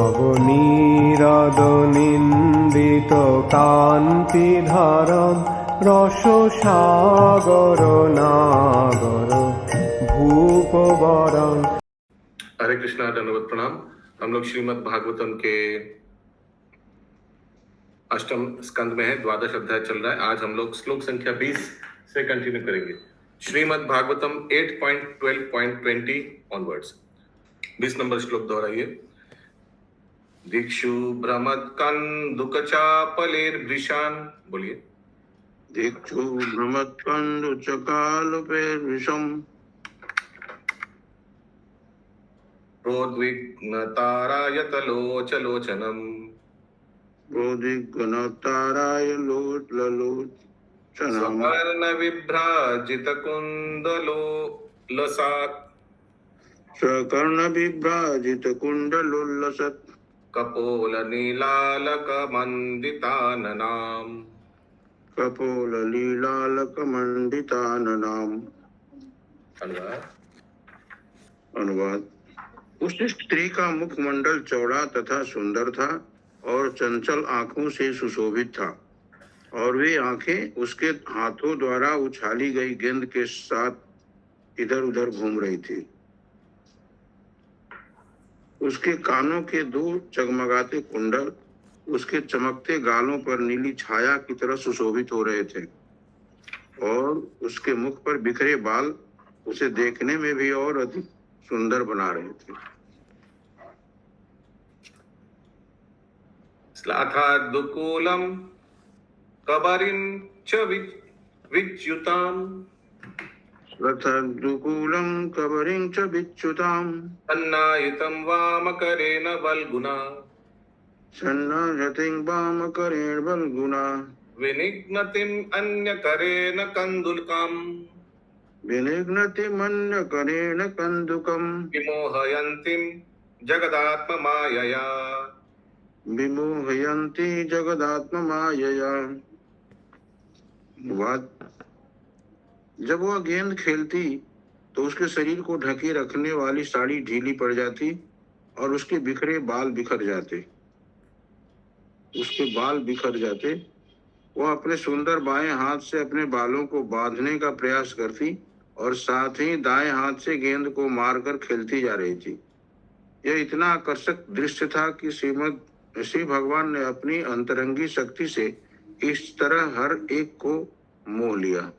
নবনীরদনিন্দিত কান্তিধারম রসসাগর নাগর भूपवरं। हरे कृष्णा, दंडवत प्रणाम। हम लोग श्रीमद् भागवतम के अष्टम स्कंद में है, द्वादश अध्याय चल रहा है। आज हम लोग श्लोक संख्या 20 से कंटिन्यू करेंगे। श्रीमद् भागवतम 8.12.20 ऑनवर्ड्स। 20 नंबर श्लोक दोहराइए। दीक्षु भ्रमद कंदुकचापलेर्वृषान्, बोलिए। दीक्षु भ्रमद कंदुकचापलेर्वृषम् प्रोद्विग्नतारायतलोचलोचनम् स्वकर्णविभ्राजितकुण्डलो लसात् कपोलनीलालकमण्डिताननाम् अनुवाद। उस स्त्री का मुखमंडल चौड़ा तथा सुंदर था और चंचल आंखों से सुशोभित था, और वे आंखें उसके हाथों द्वारा उछाली गई गेंद के साथ इधर उधर घूम रही थी। उसके कानों के दो चगमगाते कुंडल उसके चमकते गालों पर नीली छाया की तरह सुशोभित हो रहे थे, और उसके मुख पर बिखरे बाल उसे देखने में भी और अधिक सुंदर बना रहे थे। श्लाथादुकूलम कबरिं च विच्युताम् श्लाथादुकूलं कबरिं च विच्युताम् सन्नायितं वामकरेण बल्गुना सन्नायतिं वामकरेण बल्गुना विनिघ्नतिम् अन्यकरेण कन्दुकम् विनिघ्नतिमन्यकरेण कन्दुकम् विमोहयन्तीं जगदात्ममायया विमोहयन्ति जगदात्ममायया। जब वह गेंद खेलती तो उसके शरीर को ढके रखने वाली साड़ी ढीली पड़ जाती और उसके बाल बिखर जाते। वह अपने सुंदर बाएं हाथ से अपने बालों को बांधने का प्रयास करती और साथ ही दाएं हाथ से गेंद को मारकर खेलती जा रही थी। यह इतना आकर्षक दृश्य था कि श्री भगवान ने अपनी अंतरंगी शक्ति से इस तरह हर एक को मोह लिया।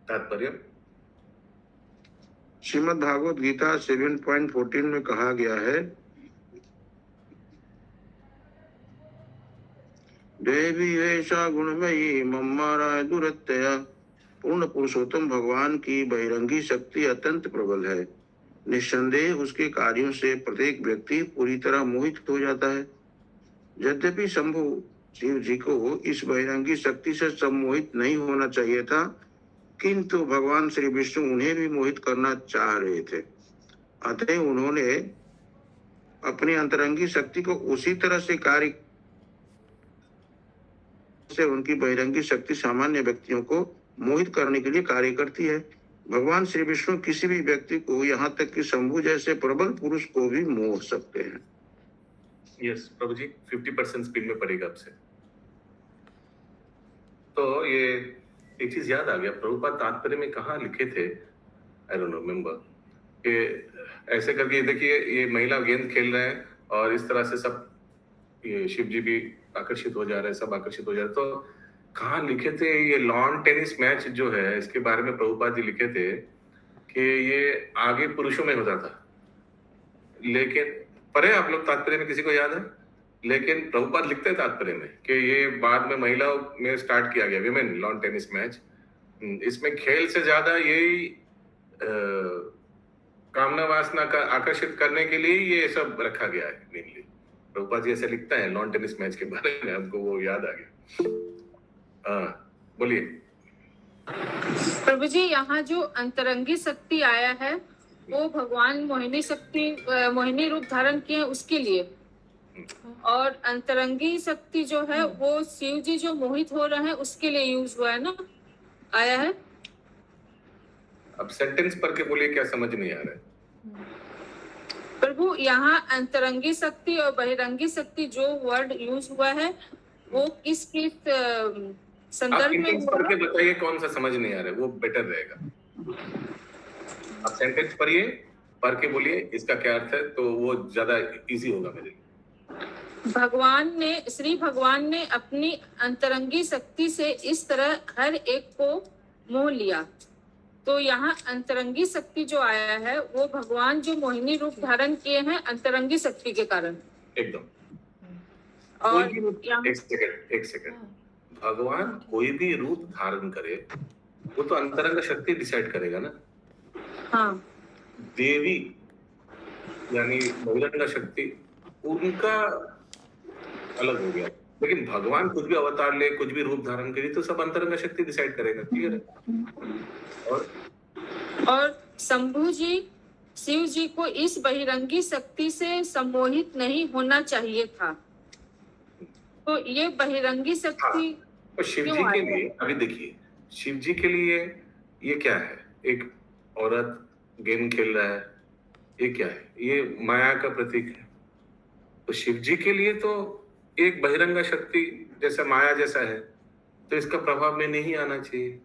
तात्पर्य। श्रीमद् भागवत गीता 7.14 में कहा गया है, देवी ऐसा गुणमयी मम्माराय दुरत्यया। पूर्ण पुरुषोत्तम भगवान की बहिरंगी शक्ति अत्यंत प्रबल है। निस्संदेह उसके कार्यों से प्रत्येक व्यक्ति पूरी तरह मोहित हो जाता है। यद्यपि शंभु शिव जी को इस बहिरंगी शक्ति से सम्मोहित नहीं होना चाहिए था, किंतु भगवान श्री विष्णु उन्हें भी मोहित करना चाह रहे थे। अतः उन्होंने अपनी अंतरंगी शक्ति को उसी तरह से कार्य से उनकी बहिरंगी शक्ति सामान्य व्यक्तियों को मोहित करने के लिए कार्य करती है। भगवान श्री विष्णु किसी भी व्यक्ति को, यहाँ तक कि शंभु जैसे प्रबल पुरुष को भी मोह सकते हैं। यस प्रभु जी, 50% स्पीड में पड़ेगा आपसे। तो ये एक चीज याद आ गया, प्रभुपाद तात्पर्य में कहाँ लिखे थे, आई डोंट रिमेम्बर, कि ऐसे करके देखिए ये महिला गेंद खेल रहे हैं और इस तरह से सब ये शिव जी भी आकर्षित हो जा रहे हैं, सब आकर्षित हो जा रहे हैं। तो कहाँ लिखे थे, ये लॉन टेनिस मैच जो है इसके बारे में प्रभुपाद जी लिखे थे कि ये आगे पुरुषों में होता था, लेकिन पढ़े आप लोग तात्पर्य में, किसी को याद है? लेकिन प्रभुपाद लिखते हैं तात्पर्य में कि ये बाद में महिलाओं में स्टार्ट किया गया, विमेन लॉन टेनिस मैच। इसमें खेल से ज्यादा यही कामना वासना का आकर्षित करने के लिए ये सब रखा गया है मेनली। प्रभुपाद जी ऐसे लिखता है लॉन टेनिस मैच के बारे में, हमको वो याद आ गया। बोलिए प्रभु जी। यहाँ जो अंतरंगी शक्ति आया है वो भगवान मोहिनी रूप धारण किए उसके लिए, और अंतरंगी शक्ति जो है वो शिव जी जो मोहित हो रहे हैं उसके लिए यूज हुआ है ना, आया है। अब सेंटेंस पढ़ के बोलिए, क्या समझ नहीं आ रहा है? प्रभु यहाँ अंतरंगी शक्ति और बहिरंगी शक्ति जो वर्ड यूज हुआ है वो किस किस आप संदर्भ में सेंटेंस हुआ पढ़ के है? बताइए कौन सा समझ नहीं आ रहा है, वो बेटर रहेगा। आप सेंटेंस पढ़िए, पढ़ के बोलिए इसका क्या अर्थ है, तो वो ज्यादा इजी होगा मेरे लिए। श्री भगवान ने अपनी अंतरंगी शक्ति से इस तरह हर एक को मोह लिया। तो यहाँ अंतरंगी शक्ति जो आया है वो भगवान जो मोहिनी रूप धारण किए हैं अंतरंगी शक्ति के कारण। एकदम। और कोई भी रूप, एक सेकंड, भगवान कोई भी रूप धारण करे वो तो अंतरंग शक्ति डिसाइड करेगा ना। हाँ, देवी यानी बहिरंग शक्ति उनका अलग हो गया, लेकिन भगवान कुछ भी अवतार ले, कुछ भी रूप धारण करे तो सब अंतरंग शक्ति डिसाइड करेगा। क्लियर है? और शंभु जी शिव जी को इस बहिरंगी शक्ति से सम्मोहित नहीं होना चाहिए था। तो ये बहिरंगी शक्ति और शिव जी के लिए अभी देखिए, शिव जी के लिए ये क्या है, एक औरत गेम खेल रहा है, ये क्या है, ये माया का प्रतीक है। तो शिव जी के लिए तो एक बहिरंग शक्ति जैसा माया जैसा है, तो इसका प्रभाव में नहीं आना चाहिए।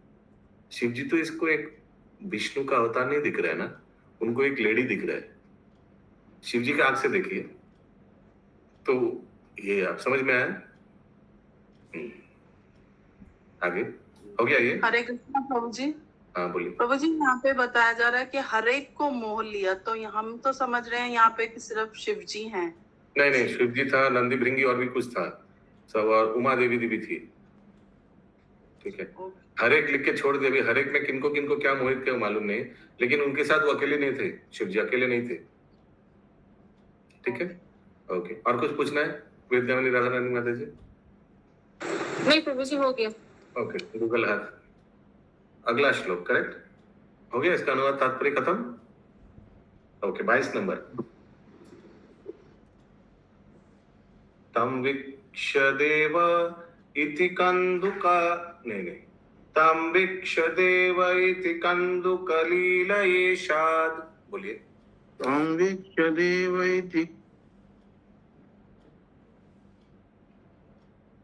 शिव जी तो इसको एक विष्णु का अवतार नहीं दिख रहा है ना, उनको एक लेडी दिख रहा है। शिव जी के आंख से देखिए, तो ये आप समझ में आया? आगे हो गया ये? हरे कृष्णा प्रभु जी। हाँ बोलिए। प्रभु जी यहाँ पे बताया जा रहा है कि हर एक को मोह लिया, तो हम तो समझ रहे हैं यहाँ पे कि सिर्फ शिव जी हैं। नहीं, शिव जी था, नंदी भृंगी और भी कुछ था सब, और उमा देवी भी थी। ठीक है, हर एक लिख के छोड़ दे। अभी हर एक में किनको किनको क्या मोहित किया मालूम नहीं, लेकिन उनके साथ वो अकेले नहीं थे, शिव जी अकेले नहीं थे। ठीक है, ओके। और कुछ पूछना है विद्यामणि राधा रानी माता जी? नहीं प्रभु जी, हो गया। ओके, गूगल हाथ। अगला श्लोक करेक्ट हो गया, इसका अनुवाद तात्पर्य खत्म। Okay, 22 number. तम वीक्ष देव इति कंदुका, नहीं, तम वीक्ष देव इति कंदुकलीलयेषाद्, बोलिए। तम वीक्ष्य देव इति,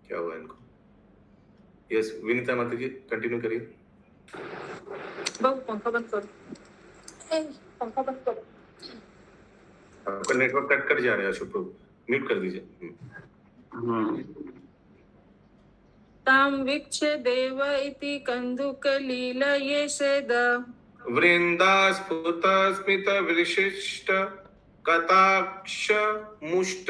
क्या हुआ इनको? यस विनीता माता जी कंटिन्यू करिए। बाबू पंखा बंद करो, पंखा बंद करो। आपका नेटवर्क कट कर जा रहा है अशोक प्रभु, म्यूट कर दीजिए। ताम वीक्ष देव इति कंदुकलीलयेषाद् वृंदास्फुट स्मित विशिष्ट कटाक्ष मुष्ट,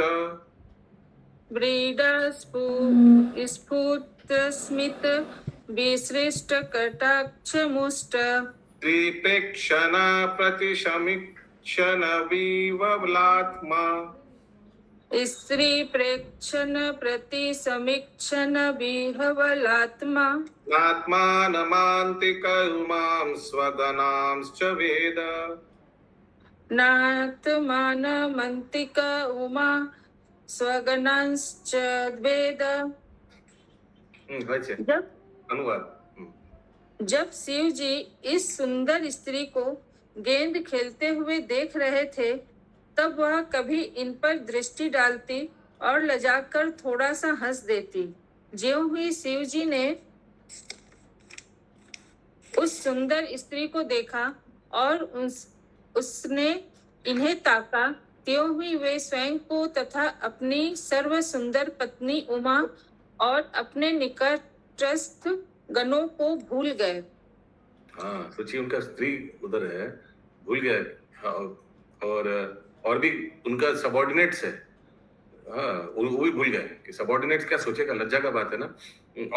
स्फुट स्मित विसृष्ट कटाक्ष मुष्ट, त्रिपेक्षण प्रतिशमीक्षण विवलात्मा, स्त्री प्रेक्षण प्रति समीक्षण विहवलात्मा, नात्मानमान्तिक उमां स्वगनांश्च वेद, नात्मानमन्तिक उमा स्वगणांश्च वेद। अनुवाद। जब शिव जी इस सुंदर स्त्री को गेंद खेलते हुए देख रहे थे, तब वह कभी इन पर दृष्टि डालती और लजाकर थोड़ा सा हंस देती। ज्यों ही शिव जी ने उस सुंदर स्त्री को देखा और उसने इन्हें ताका, त्यों ही वे स्वयं को तथा अपनी सर्व सुंदर पत्नी उमा और अपने निकटस्थ गणों को भूल गए। हाँ, सोचिए उनका स्त्री उधर है, भूल गए। हाँ, और भी उनका सबॉर्डिनेट्स है। हाँ, वो भी भूल गए कि सबॉर्डिनेट्स क्या सोचेगा, लज्जा का बात है ना।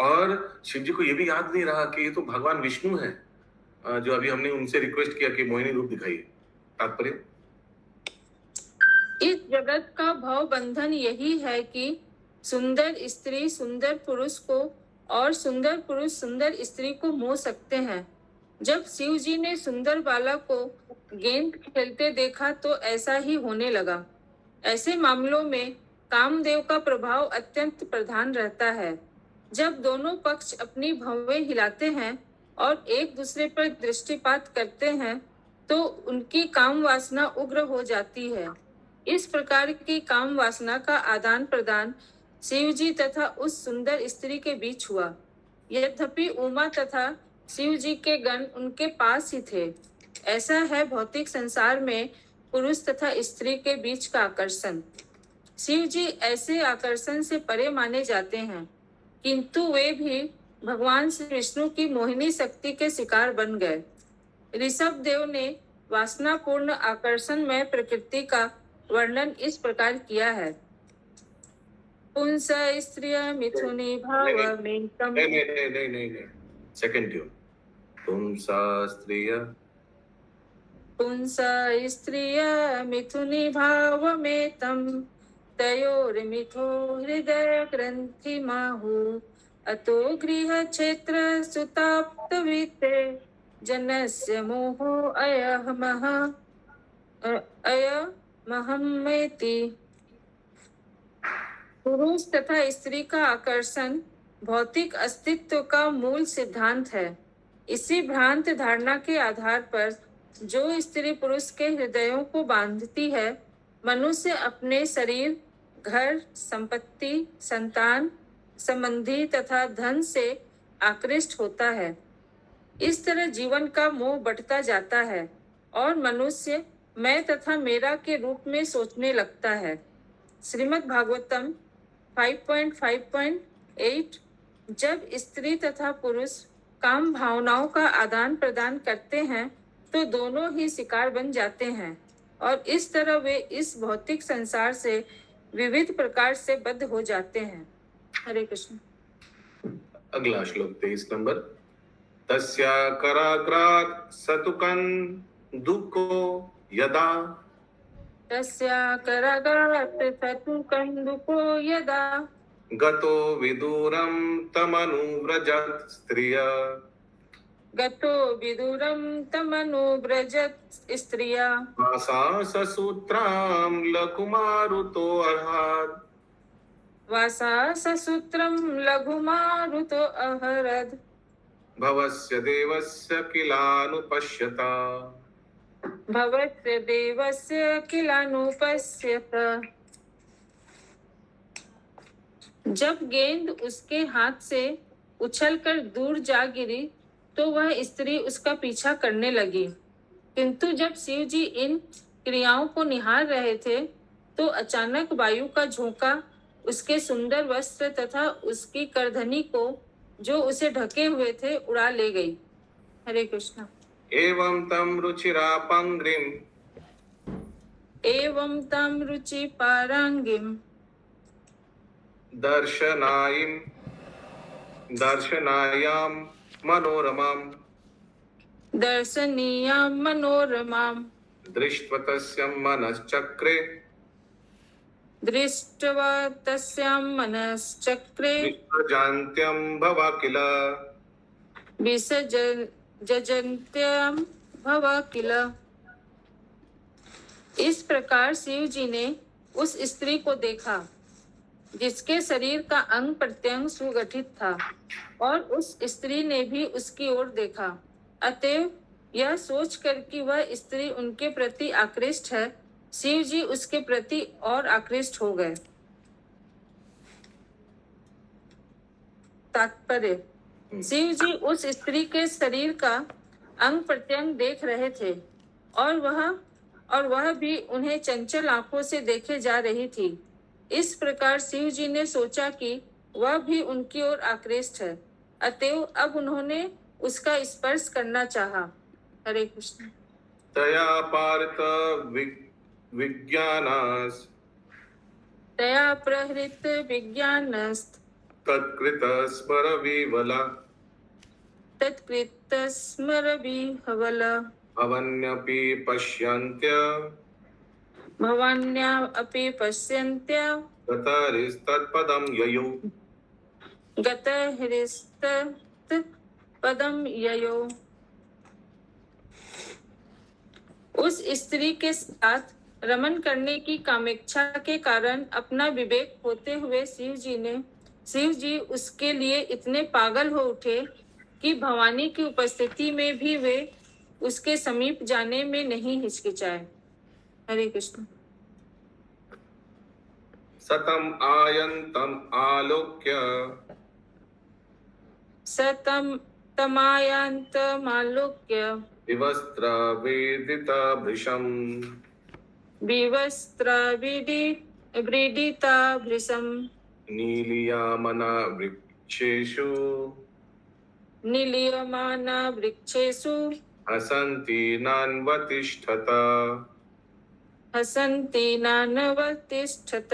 और शिव जी को ये भी याद नहीं रहा कि ये तो भगवान विष्णु है, जो अभी हमने उनसे रिक्वेस्ट किया कि मोहिनी रूप दिखाइए। तात्पर्य, इस जगत का भाव बंधन यही है कि सुंदर स्त्री सुंदर पुरुष को और सुंदर पुरुष सुंदर स्त्री को मोह सकते हैं। जब शिव जी ने सुंदर बालक को गेंद खेलते देखा तो ऐसा ही होने लगा। ऐसे मामलों में कामदेव का प्रभाव अत्यंत प्रधान रहता है। जब दोनों पक्ष अपनी भौवें हिलाते हैं और एक दूसरे पर दृष्टिपात करते हैं तो उनकी काम वासना उग्र हो जाती है। इस प्रकार की काम वासना का आदान प्रदान शिव जी तथा उस सुंदर स्त्री के बीच हुआ। यद्यपि उमा तथा शिव जी के गण उनके पास ही थे। ऐसा है भौतिक संसार में पुरुष तथा स्त्री के बीच का आकर्षण। शिव जी ऐसे आकर्षण से परे माने जाते हैं, किंतु वे भी भगवान श्री विष्णु की मोहिनी शक्ति के शिकार बन गए। ऋषभ देव ने वासनापूर्ण आकर्षण में प्रकृति का वर्णन इस प्रकार किया है। पुंस स्त्रिय मिथुनी भाव में तम। नहीं, सेकंड ट्यून। पुंस स्त्रिय मिथुनी भाव में तम, तयोर्मिथो हृदय ग्रंथि माहु, अतो गृह क्षेत्र सुताप्त वित्ते, जनस्य मोहो अयमहमेति। पुरुष तथा स्त्री का आकर्षण भौतिक अस्तित्व का मूल सिद्धांत है। इसी भ्रांत धारणा के आधार पर जो स्त्री पुरुष के हृदयों को बांधती है, मनुष्य अपने शरीर, घर, संपत्ति, संतान, संबंधी तथा धन से आकृष्ट होता है। इस तरह जीवन का मोह बढ़ता जाता है और मनुष्य मैं तथा मेरा के रूप में सोचने लगता है। श्रीमद् भागवतम 5.5.8। जब स्त्री तथा पुरुष काम भावनाओं का आदान प्रदान करते हैं तो दोनों ही शिकार बन जाते हैं और इस तरह वे इस भौतिक संसार से विविध प्रकार से बद्ध हो जाते हैं। हरे कृष्ण। अगला श्लोक 23 नंबर। तस्या कराग्रात् सतुकं दुःखो यदा, तस्या करागात् सतुकं दुःखो यदा, गतो विदूरं तमनुव्रजत् स्त्रिया, गतो विदूरं तमनुव्रजत् स्त्रिया, वासा ससूत्रां लघुमारुतो अर्हात्, वासा ससूत्रं लघुमारुतो अहरद, भवस्य देवस्य किलानुपश्यता, भवस्य देवस्य किलानुपश्यत। जब गेंद उसके हाथ से उछलकर दूर जा गिरी तो वह स्त्री उसका पीछा करने लगी, किंतु जब शिव जी इन क्रियाओं को निहार रहे थे तो अचानक वायु का झोंका उसके सुंदर वस्त्र तथा उसकी करधनी को, जो उसे ढके हुए थे, उड़ा ले गई। हरे कृष्ण। एवं तम रुचिरापंग्रिम, एवं तम रुचि पारांगिम, दर्शनायां मनोरमां, दर्शनीयां मनोरमां, दृष्ट्वा तस्यां मनश्चक्रे, दृष्ट्वा तस्यां मनश्चक्रे, विसृजान्त्यं भव किल, विसर्जन्त्यं भव किल। इस प्रकार शिव जी ने उस स्त्री को देखा जिसके शरीर का अंग प्रत्यंग सुगठित था और उस स्त्री ने भी उसकी ओर देखा। अतएव यह सोचकर कि वह स्त्री उनके प्रति आकृष्ट है, शिव जी उसके प्रति और आकृष्ट हो गए। तात्पर्य: शिव जी उस स्त्री के शरीर का अंग प्रत्यंग देख रहे थे और वह भी उन्हें चंचल आंखों से देखे जा रही थी। इस प्रकार शिव जी ने सोचा कि वह भी उनकी ओर आकृष्ट है, अतएव अब उन्होंने उसका स्पर्श करना चाहा। हरे कृष्ण। तया पारित विज्ञानास्, तया प्रहृत विज्ञानस्त, तत्कृत स्मर विवला, तत्कृत स्मर विहवल, भवन्यपि पश्यन्त्य, भवान्या अपि पश्यन्त्य, गतहरिस्तत्पदं ययौ, गतहरिस्तत्पदं ययौ। उस स्त्री के साथ रमन करने की कामेच्छा के कारण अपना विवेक खोते हुए शिव जी उसके लिए इतने पागल हो उठे कि भवानी की उपस्थिति में भी वे उसके समीप जाने में नहीं हिचकिचाए। हरे कृष्ण। सतम आयन्तम आलोक्य सतम तमायांतमालोक्य विवस्त्र वेदितभृशम् विवस्त्रविदिताभृशम् नीलियामना वृक्षेषु निलीयमाना वृक्षेषु हसन्ति नान्वतिष्ठत। हसन्ति नानवतिष्ठत।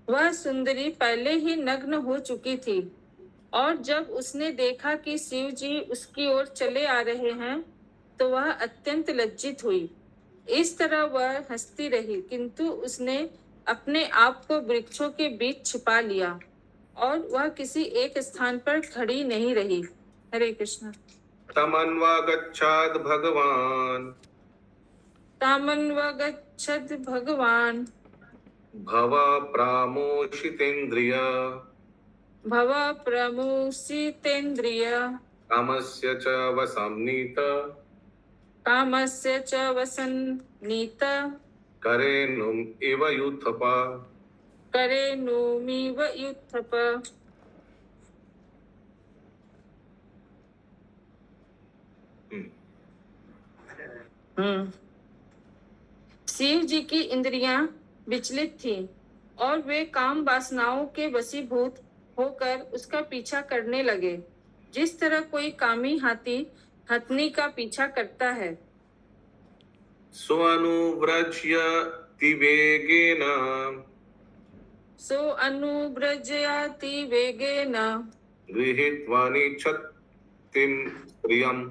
वह सुंदरी पहले ही नग्न हो चुकी थी और जब उसने देखा कि शिव जी उसकी ओर चले आ रहे हैं तो वह अत्यंत लज्जित हुई। इस तरह वह हंसती रही, किंतु उसने अपने आप को वृक्षों के बीच छिपा लिया और वह किसी एक स्थान पर खड़ी नहीं रही। हरे कृष्ण। तमन्वागच्छाद भगवान तामन्वगच्छद भगवान भव प्रामोषितेन्द्रिय भव प्रमुसितेन्द्रिय कामस्य च वसंनीत कामस्य च वसन्नीत करेणुम् इव युत्थप। करेणुमिव युत्थप। शिव जी की इंद्रियां विचलित थीं और वे काम वासनाओं के वशीभूत होकर उसका पीछा करने लगे, जिस तरह कोई कामी हाथी हथनी का पीछा करता है। स्वानुव्रज्यति वेगेन सो अनुव्रजयाति वेगेन गृहीत्वा निच्छत्तिं प्रियम्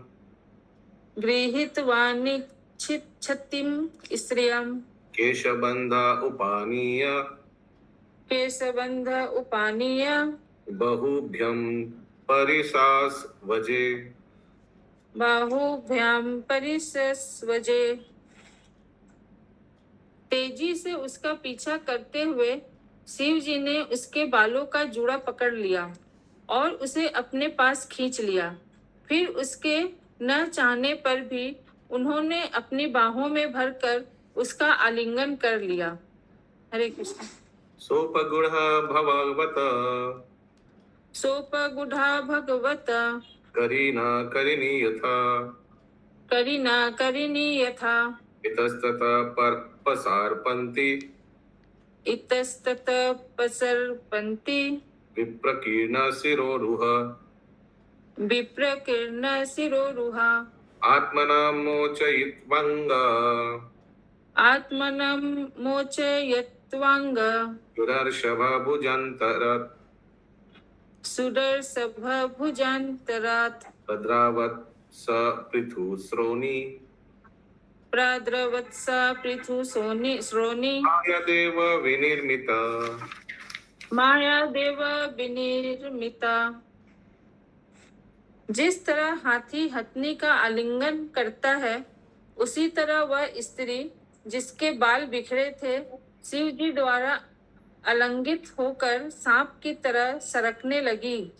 गृहीत्वानिच्छतिं स्त्रियं केशबन्ध उपानीय केशबन्ध उपानीय बहुभ्यं परिसास्वजे। बाहुभ्याम परिसस्वजे। तेजी से उसका पीछा करते हुए शिव जी ने उसके बालों का जूड़ा पकड़ लिया और उसे अपने पास खींच लिया। फिर उसके न चाहने पर भी उन्होंने अपनी बाहों में भरकर उसका आलिंगन कर लिया। हरे कृष्ण। सोपगुणः भगवत सोपगुढ़ा भगवत करीना करिणी यथा करीना करिणी यथा इतस्ततः पसार्पन्ति इतस्ततः पसर्पन्ति विप्रकीर्ण शिरोरुह विप्रकीर्ण शिरोरुहा आत्मना मोचयित्वङ्ग आत्मनं मोचयत्वांग सुदर्शभभुजन्तरत् सुदर्शभभुजान्तरात् भद्रावत् स पृथुश्रोणी प्राद्रवत्सा पृथु श्रोणी यदेव विनिर्मिता मायादेव विनिर्मिता। जिस तरह हाथी हथनी का आलिंगन करता है, उसी तरह वह स्त्री जिसके बाल बिखरे थे शिव जी द्वारा अलंगित होकर सांप की तरह सरकने लगी।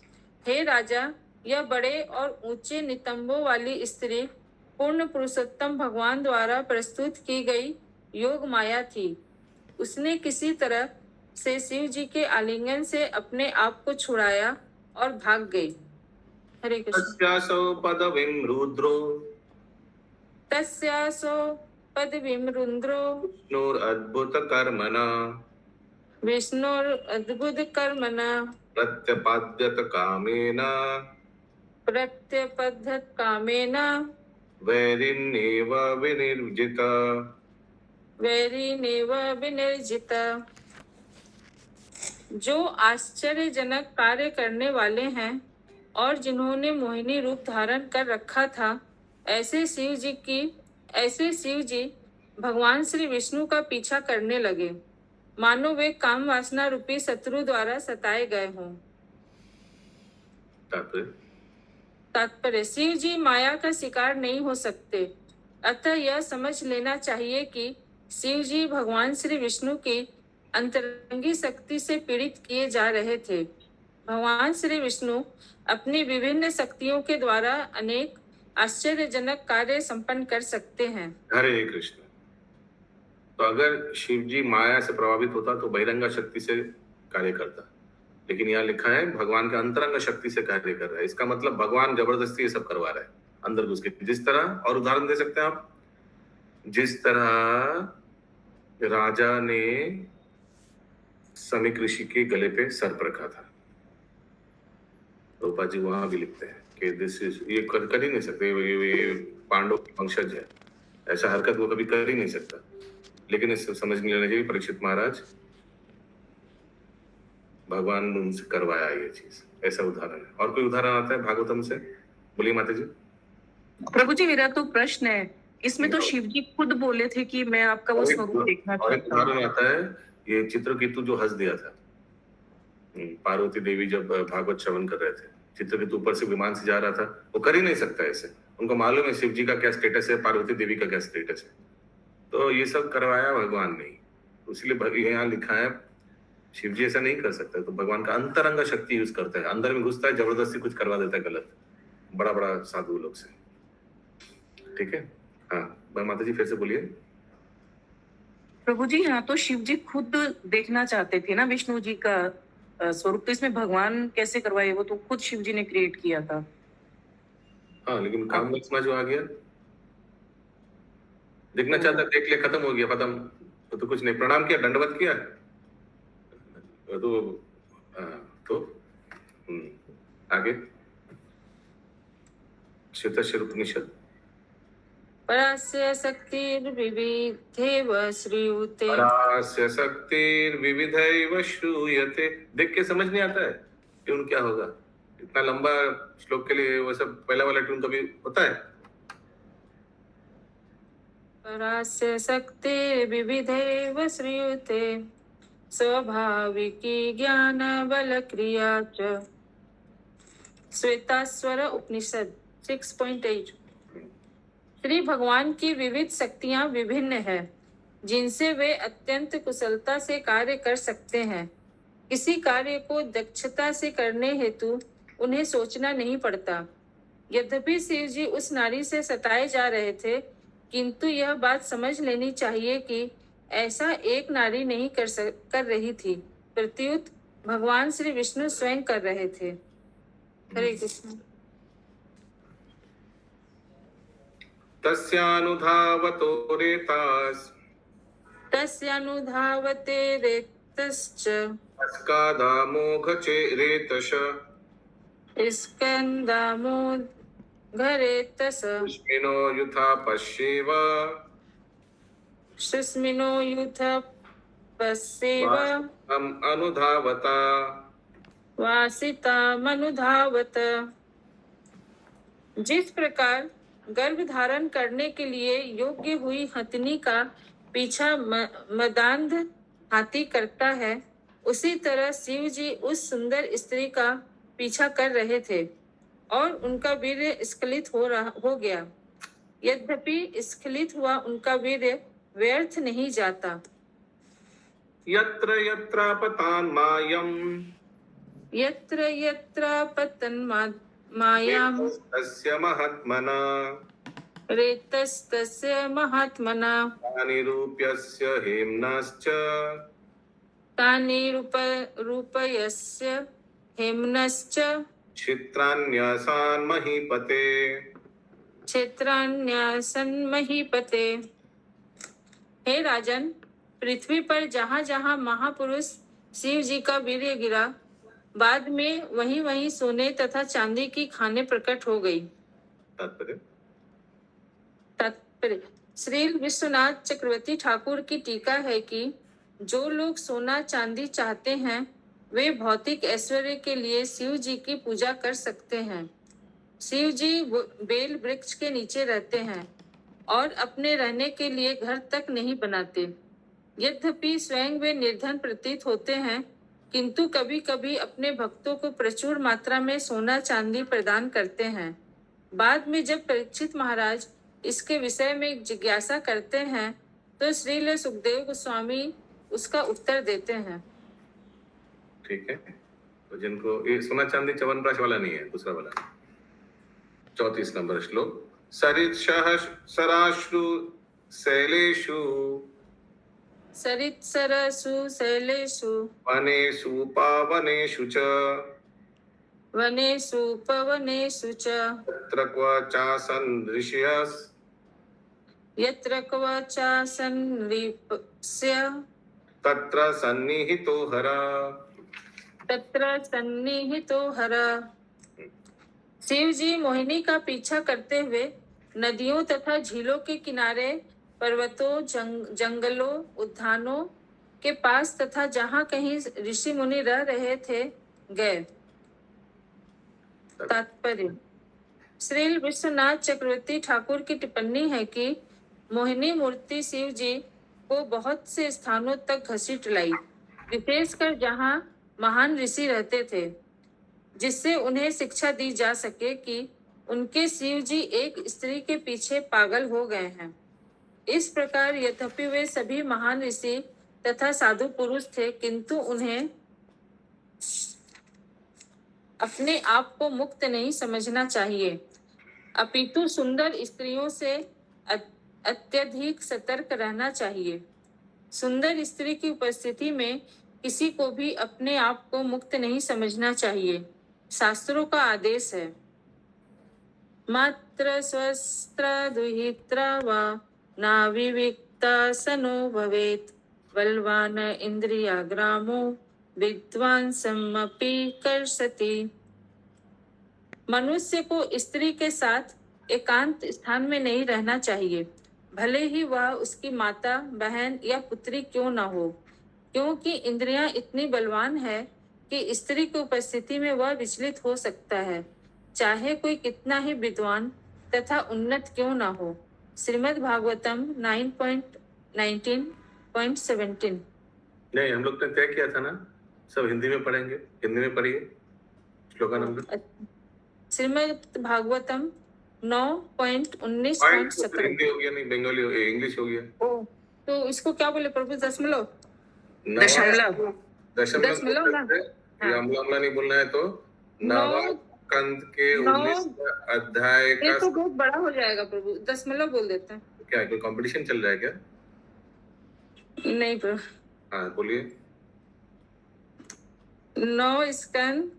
हे राजा, यह बड़े और ऊंचे नितंबों वाली स्त्री पूर्ण पुरुषोत्तम भगवान द्वारा प्रस्तुत की गई योग माया थी। उसने किसी तरह से शिव जी के आलिंगन से अपने आप को छुड़ाया और भाग गई। हरे कृष्ण। तस्यासौ पदवीं रुद्रो तस्यासो पदवीं रुद्रो विष्णुरद्भुतकर्मणा विष्णुरद्भुतकर्मणा प्रत्यपाद्यत कामेन प्रत्यपद्धत कामेन वैरिण्येव विनिर्जिता। वैरिणेव विनिर्जिता। जो आश्चर्यजनक कार्य करने वाले हैं और जिन्होंने मोहिनी रूप धारण कर रखा था, ऐसे शिव जी भगवान श्री विष्णु का पीछा करने लगे, मानो वे काम वासना रूपी शत्रु द्वारा सताए गए हों। तात्पर्य, शिव जी माया का शिकार नहीं हो सकते, अतः यह समझ लेना चाहिए कि शिव जी भगवान श्री विष्णु की अंतरंगी शक्ति से पीड़ित किए जा रहे थे। भगवान श्री विष्णु अपनी विभिन्न शक्तियों के द्वारा अनेक आश्चर्यजनक कार्य संपन्न कर सकते हैं। हरे कृष्ण। तो अगर शिव जी माया से प्रभावित होता तो बहिरंगा शक्ति से कार्य करता, लेकिन यहाँ लिखा है भगवान के अंतरंग शक्ति से कार्य कर रहा है। इसका मतलब भगवान जबरदस्ती ये सब करवा रहा है अंदर घुस के। जिस तरह, और उदाहरण दे सकते हैं आप, जिस तरह राजा ने समीक ऋषि के गले पे सर्प रखा था, रूपा जी वहां भी लिखते हैं कि दिस इज, ये कर ही नहीं सकते, ये पांडव के वंशज है, ऐसा हरकत वो कभी कर ही नहीं सकता। लेकिन इससे समझ नहीं लेना चाहिए परीक्षित महाराज, भगवान ने उनसे करवाया ये चीज, ऐसा उदाहरण है। और कोई उदाहरण आता है भागवतम से? बोलिए माता जी। प्रभु जी, मेरा तो प्रश्न है, इसमें तो शिव जी खुद बोले थे कि मैं आपका वो स्वरूप देखना और एक चाहता हूँ। उदाहरण आता है, ये चित्रकेतु जो हंस दिया था, पार्वती देवी जब भागवत श्रवण कर रहे थे, चित्रकेतु ऊपर से विमान से जा रहा था, वो कर ही नहीं सकता ऐसे, उनको मालूम है शिव जी का क्या स्टेटस है, पार्वती देवी का क्या स्टेटस है, तो ये सब करवाया भगवान ने। इसलिए यहाँ लिखा है शिव जी ऐसा नहीं कर सकता, तो भगवान का अंतरंग शक्ति यूज करता है, अंदर में घुसता है, जबरदस्ती कुछ करवा देता है गलत, बड़ा बड़ा साधु लोग से। ठीक है, हाँ माता जी फिर से बोलिए। प्रभु जी, यहाँ तो शिव जी खुद देखना चाहते थे ना विष्णु जी का स्वरूप, तो इसमें भगवान कैसे करवाए, वो तो खुद शिव जी ने क्रिएट किया था। हाँ, लेकिन काम वासना जो आ गया, देखना चाहता, देख ले, खत्म हो गया, खत्म, तो कुछ नहीं, प्रणाम किया, दंडवत किया, तो आगे श्वेताश्वर उपनिषद। परास्य शक्तिर्विविधेव श्रूयते। परास्य शक्तिर्विविधैव श्रूयते। देख के समझ नहीं आता है ट्यून क्या होगा, इतना लंबा श्लोक के लिए वो सब पहला वाला ट्यून कभी होता है? परास्य शक्तिर्विविधैव श्रूयते स्वाभाविकी ज्ञान बल क्रिया च। श्वेताश्वर उपनिषद 6.8। श्री भगवान की विविध शक्तियां विभिन्न है, जिनसे वे अत्यंत कुशलता से कार्य कर सकते हैं। किसी कार्य को दक्षता से करने हेतु उन्हें सोचना नहीं पड़ता। यद्यपि शिव जी उस नारी से सताए जा रहे थे, किंतु यह बात समझ लेनी चाहिए कि ऐसा एक नारी नहीं कर रही थी, प्रत्युत भगवान श्री विष्णु स्वयं कर रहे थे। हरे कृष्ण। तस्यानुधावतो रेतास्, तस्यानुधावते रेतश्च स्कादामोघचे रेतश, स्कन्दामोघरेतस पुष्मिनो युथा पश्येव, सुस्मिनो युथ पश्येव हम अनुधावता, वासितामनुधावत। जिस प्रकार गर्भ धारण करने के लिए योग्य हुई हथिनी का पीछा मदांध हाथी करता है, उसी तरह शिव जी उस सुंदर स्त्री का पीछा कर रहे थे और उनका वीर्य स्खलित हो गया। यद्यपि स्खलित हुआ उनका वीर्य व्यर्थ नहीं जाता। यत्र यत्र पतान्मायम्, यत्र यत्र पतन्मायाम् तस्य महात्मना, रेतस्तस्य महात्मना, निरूप्यस्य हेम्नश्च, तानि रूपयस्य हेम्नश्च, क्षेत्रान्यसान् महीपते, क्षेत्रान्यसन् महीपते। हे राजन, पृथ्वी पर जहाँ जहाँ महापुरुष शिव जी का वीर्य गिरा, बाद में वहीं वहीं सोने तथा चांदी की खाने प्रकट हो गई। तात्पर्य श्री विश्वनाथ चक्रवर्ती ठाकुर की टीका है कि जो लोग सोना चांदी चाहते हैं, वे भौतिक ऐश्वर्य के लिए शिव जी की पूजा कर सकते हैं। शिव जी बेल वृक्ष के नीचे रहते हैं और अपने रहने के लिए घर तक नहीं बनाते। यद्यपि स्वयं वे निर्धन प्रतीत होते हैं, किंतु कभी कभी अपने भक्तों को प्रचुर मात्रा में सोना चांदी प्रदान करते हैं। बाद में जब परीक्षित महाराज इसके विषय में जिज्ञासा करते हैं, तो श्रील सुखदेव गोस्वामी उसका उत्तर देते हैं। ठीक है, तो जिनको ये सोना चांदी च्यवनप्राश वाला नहीं है, दूसरा वाला। 34 नंबर श्लोक। सरित्सह सराश्रु शैलेषु सरित्सरसु शैलेषु वनेषु पावनेषु च वनेषु पवनेषु च तत्र क्वचासन् ऋषयः यत्र क्वचासन् नृपस्य तत्र सन्निहितो हरा। तत्र सन्निहितो हर। शिव जी मोहिनी का पीछा करते हुए नदियों तथा झीलों के किनारे, पर्वतों, जंगलों, उद्यानों के पास तथा जहाँ कहीं ऋषि मुनि रह रहे थे गए। तात्पर्य: श्री विश्वनाथ चक्रवर्ती ठाकुर की टिप्पणी है कि मोहिनी मूर्ति शिव जी को बहुत से स्थानों तक घसीट लाई, विशेषकर जहाँ महान ऋषि रहते थे, जिससे उन्हें शिक्षा दी जा सके कि उनके शिव जी एक स्त्री के पीछे पागल हो गए हैं। इस प्रकार यद्यपि वे सभी महान ऋषि तथा साधु पुरुष थे, किंतु उन्हें अपने आप को मुक्त नहीं समझना चाहिए, अपितु सुंदर स्त्रियों से अत्यधिक सतर्क रहना चाहिए। सुंदर स्त्री की उपस्थिति में किसी को भी अपने आप को मुक्त नहीं समझना चाहिए। शास्त्रों का आदेश है, मात्र स्वस्त्र दुहित्रा वा ना विविक्ता सनो भवेत्, बलवान इंद्रियाग्रामो विद्वान सम्मपि कर्षति। मनुष्य को स्त्री के साथ एकांत स्थान में नहीं रहना चाहिए, भले ही वह उसकी माता, बहन या पुत्री क्यों न हो, क्योंकि इंद्रियां इतनी बलवान है कि स्त्री की उपस्थिति में वह विचलित हो सकता है, चाहे कोई कितना ही विद्वान तथा उन्नत क्यों न हो। श्रीमद् भागवतम 9.19.17। नहीं, हम लोग ने तय किया था ना, सब हिंदी में पढ़ेंगे। हिंदी में पढ़िए श्लोका नंबर। श्रीमद् भागवतम 9.19.17। हिंदी हो गया, नहीं बंगाली हो गया, इंग्लिश हो गया। ओ, तो इसको क्या बोले प्रभु? दशमलव दशमलव दशमलव ना? ये अमला नहीं बोलना है तो नवा कंद के 19 अध्याय का। ये तो बहुत बड़ा हो जाएगा प्रभु, दशमलव बोल देते हैं। क्या कोई कंपटीशन चल रहा है क्या? नहीं प्रभु। हाँ बोलिए। 9 स्कंद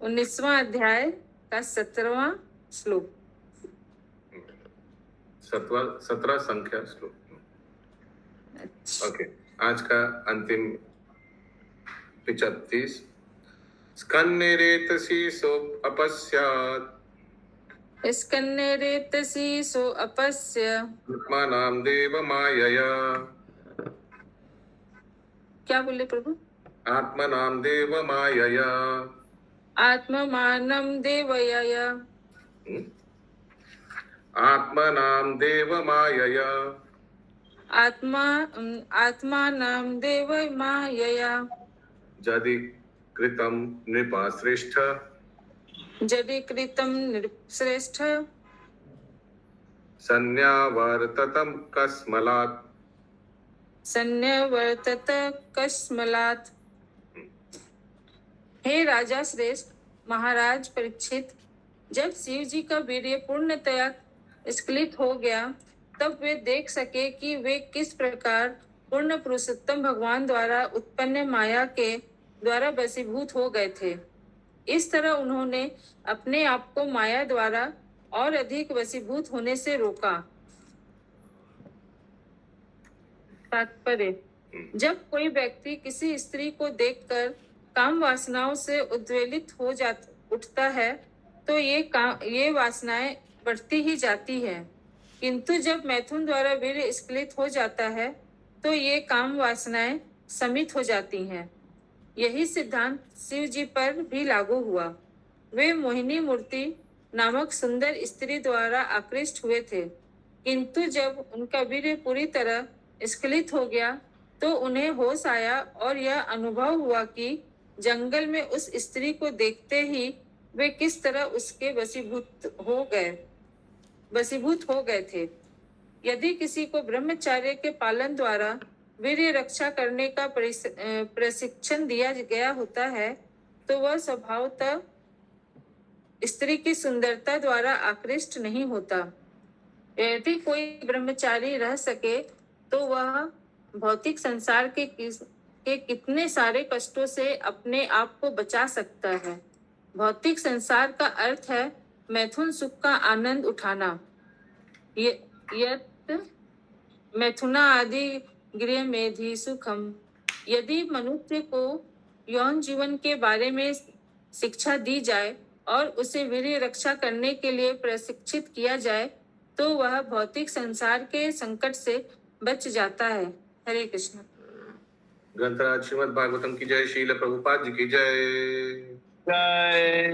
19वां अध्याय का 17वां श्लोक। 17 संख्या श्लोक। ओके, आज का अंतिम 35। स्कन्नेरेतसि सोऽपश्यात्, स्कन्नेरेतसि सोऽपश्य आत्मानां देवमायया। क्या बोले प्रभु? आत्मनां देवमायया। आत्ममानं देवयया। आत्मनां देवमायया। आत्मानं देवमायया। जदि कृतं नृपश्रेष्ठ, जदि कृतं नृपश्रेष्ठ, संन्यावर्ततं कस्मलात्। संन्यावर्तत कस्मलात्। हे राजा श्रेष्ठ, महाराज परीक्षित, जब शिव जी का वीर्य पूर्णतया स्खलित हो गया, तब वे देख सके कि वे किस प्रकार पूर्ण पुरुषोत्तम भगवान द्वारा उत्पन्न माया के द्वारा वशीभूत हो गए थे। इस तरह उन्होंने अपने आप को माया द्वारा और अधिक वशीभूत होने से रोका। तात्पर्य: जब कोई व्यक्ति किसी स्त्री को देखकर काम वासनाओं से उद्वेलित हो उठता है, तो ये वासनाएं बढ़ती ही जाती है, किंतु जब मैथुन द्वारा वीर्य स्खलित हो जाता है, तो ये काम वासनाएं शमित हो जाती हैं। यही सिद्धांत शिव जी पर भी लागू हुआ। वे मोहिनी मूर्ति नामक सुंदर स्त्री द्वारा आकृष्ट हुए थे, किंतु जब उनका वीर्य पूरी तरह स्खलित हो गया, तो उन्हें होश आया और यह अनुभव हुआ कि जंगल में उस स्त्री को देखते ही वे किस तरह उसके वशीभूत हो गए थे। यदि किसी को ब्रह्मचर्य के पालन द्वारा वीर्य रक्षा करने का प्रशिक्षण दिया गया होता है, तो वह स्वभावतः स्त्री की सुंदरता द्वारा आकृष्ट नहीं होता। यदि कोई ब्रह्मचारी रह सके, तो वह भौतिक संसार के कितने सारे कष्टों से अपने आप को बचा सकता है। भौतिक संसार का अर्थ है मैथुन सुख का आनंद उठाना। यत् मैथुना आदि गृह मेधि सुखम। यदि मनुष्य को यौन जीवन के बारे में शिक्षा दी जाए और उसे वीर्य रक्षा करने के लिए प्रशिक्षित किया जाए तो वह भौतिक संसार के संकट से बच जाता है। हरे कृष्ण। ग्रंथराज श्रीमद् भागवतम की जय। श्रील प्रभुपाद जी की जय। जय